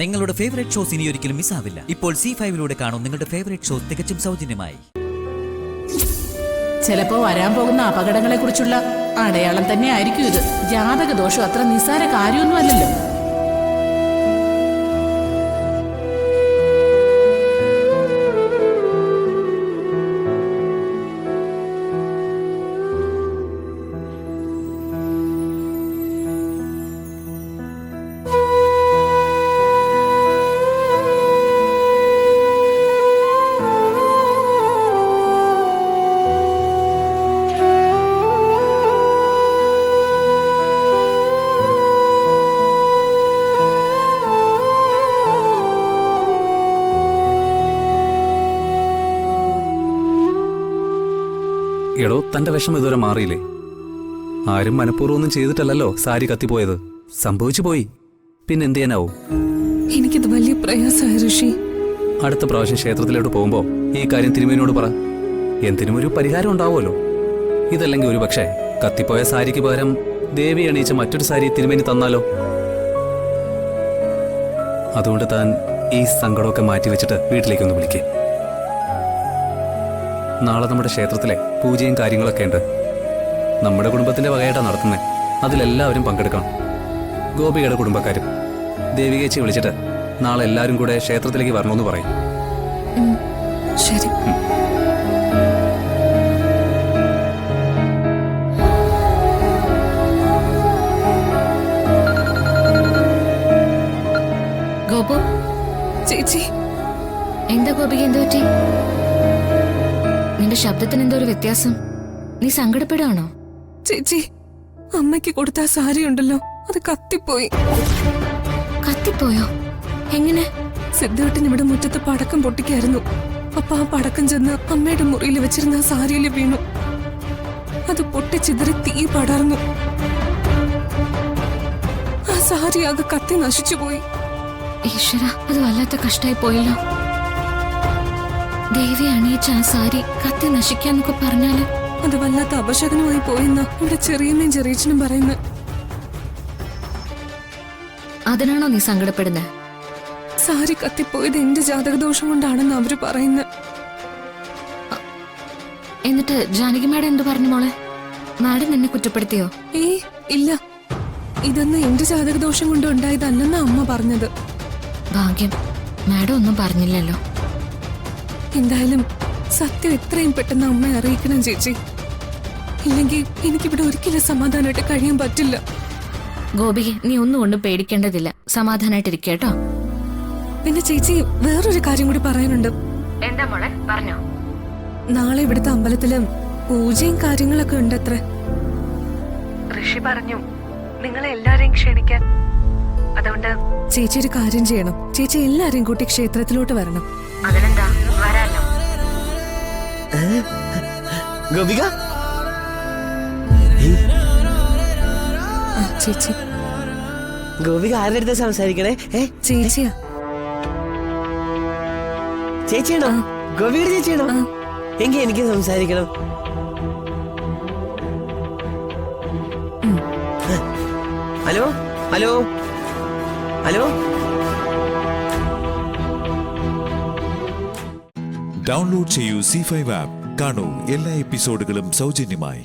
നിങ്ങളുടെ favourite shows ഇനി ഒരിക്കലും മിസ്സാവില്ല. ഇപ്പോൾ C5 കാണും നിങ്ങളുടെ ഫേവറേറ്റ് ഷോസ് തികച്ചും സൗജന്യമായി. ചിലപ്പോ വരാൻ പോകുന്ന അപകടങ്ങളെ കുറിച്ചുള്ള അടയാളം തന്നെ ആയിരിക്കും ഇത്. ജാതക ദോഷം അത്ര നിസ്സാര കാര്യമൊന്നും അല്ലല്ലോ. എടോ, തന്റെ വിഷം ഇതുവരെ മാറിയില്ലേ? ആരും മനഃപൂർവ്വം ചെയ്തിട്ടല്ലോ സാരി കത്തിപ്പോയത്. സംഭവിച്ചു പോയി, പിന്നെ എന്ത് ചെയ്യാനാവും? എനിക്കിത് വലിയ പ്രയാസമായി ഋഷി. അടുത്ത പ്രാവശ്യം ക്ഷേത്രത്തിലോട്ട് പോകുമ്പോ ഈ കാര്യം തിരുമേനിയോട് പറ. എന്തിനും ഒരു പരിഹാരം ഉണ്ടാവുമല്ലോ. ഇതല്ലെങ്കിൽ ഒരു പക്ഷേ കത്തിപ്പോയ സാരിക്ക് പകരം ദേവി അണിയിച്ച മറ്റൊരു സാരി തിരുമേനി തന്നാലോ? അതുകൊണ്ട് താൻ ഈ സങ്കടമൊക്കെ മാറ്റിവെച്ചിട്ട് വീട്ടിലേക്കൊന്ന് വിളിക്കേ. നാളെ നമ്മുടെ ക്ഷേത്രത്തിലെ പൂജയും കാര്യങ്ങളൊക്കെ ഉണ്ട്. നമ്മുടെ കുടുംബത്തിന്റെ വകയായിട്ടാണ് നടത്തുന്നത്. അതിലെല്ലാവരും പങ്കെടുക്കണം. ഗോപികയുടെ കുടുംബക്കാരും ദേവികേച്ചി വിളിച്ചിട്ട് നാളെ എല്ലാവരും കൂടെ ക്ഷേത്രത്തിലേക്ക് വരണമെന്ന് പറയും. ശരി. ഗോപു ചേച്ചി, എന്താ ഗോപിക, എന്ത് പറ്റി? നിന്റെ ശബ്ദത്തിന് എന്തോ ഒരു വ്യത്യാസം. നീ സങ്കടപ്പെടുകയാണോ? ചേച്ചി, അമ്മയ്ക്ക് കൊടുത്ത ആ സാരി ഉണ്ടല്ലോ, അത് കത്തിപ്പോയി. കത്തിപ്പോയോ? എങ്ങനെ? സിദ്ധുവേട്ടൻ ഇവിടെ മുറ്റത്ത് പടക്കം പൊട്ടിക്കായിരുന്നു. അപ്പൊ ആ പടക്കം ചെന്ന് അമ്മയുടെ മുറിയിൽ വെച്ചിരുന്ന ആ സാരിയിൽ വീണു. അത് പൊട്ടിച്ചിതറി തീ പടർന്നു. ആ സാരി ആകെ കത്തി നശിച്ചുപോയി. ഈശ്വര, അത് വല്ലാത്ത കഷ്ടായി പോയല്ലോ. ദേവി അണിയിച്ച ആ സാരി കത്തി നശിക്കാന്നൊക്കെ പറഞ്ഞാല് അത് വല്ലാത്ത അപശകനമായി പോയെന്ന് ഇവിടെ ചെറിയമ്മയും ചെറിയച്ചനും പറയുന്നു. അതിനാണോ നീ സങ്കടപ്പെടുന്നത്? സാരി കത്തിപ്പോയത് എന്റെ ജാതകദോഷം കൊണ്ടാണെന്ന് അവര് പറയുന്നത്. എന്നിട്ട് ജാനകി മാഡം എന്തു പറഞ്ഞു മോളെ? മാഡം നിന്നെ കുറ്റപ്പെടുത്തിയോ? ഇല്ല, ഇതൊന്നും എന്റെ ജാതകദോഷം കൊണ്ട് ഉണ്ടായതല്ലെന്ന് അമ്മ പറഞ്ഞത്. ഭാഗ്യം, മാഡം ഒന്നും പറഞ്ഞില്ലല്ലോ. എന്തായാലും സത്യം എത്രയും പെട്ടെന്ന് അമ്മയെ അറിയിക്കണം ചേച്ചി. ഇല്ലെങ്കിൽ എനിക്കിവിടെ ഒരിക്കലും സമാധാനമായിട്ട് കഴിയാൻ പറ്റില്ല. ഗോപി, നീ ഒന്നും കൊണ്ടും പേടിക്കേണ്ടതില്ല. സമാധാനായിട്ടിരിക്കട്ടോ. പിന്നെ ചേച്ചി, വേറൊരു കാര്യം കൂടി പറയാനുണ്ട്. എന്താ മോളെ, പറഞ്ഞോ. നാളെ ഇവിടുത്തെ അമ്പലത്തില് പൂജയും കാര്യങ്ങളൊക്കെ ഉണ്ടത്രേ. ഋഷി പറഞ്ഞു നിങ്ങളെ എല്ലാരെയും ക്ഷണിക്കാൻ. അതുകൊണ്ട് ചേച്ചി ഒരു കാര്യം ചെയ്യണം. ചേച്ചി എല്ലാരെയും കൂട്ടി ക്ഷേത്രത്തിലോട്ട് വരണം. അതിനെന്താ, വരാലോ. ഗോപിക, ചേച്ചി. ഗോപിക ആരുടെ അടുത്ത് സംസാരിക്കണേ? ചേച്ചിയാ. ചേച്ചിയാണോ? ഗോപിയുടെ ചേച്ചിയാണോ? എങ്കിൽ എനിക്ക് സംസാരിക്കണം. Hello hello hello. ഡൗൺലോഡ് ചെയ്യൂ C5 ആപ്പ്. കാണൂ എല്ലാ എപ്പിസോഡുകളും സൗജന്യമായി.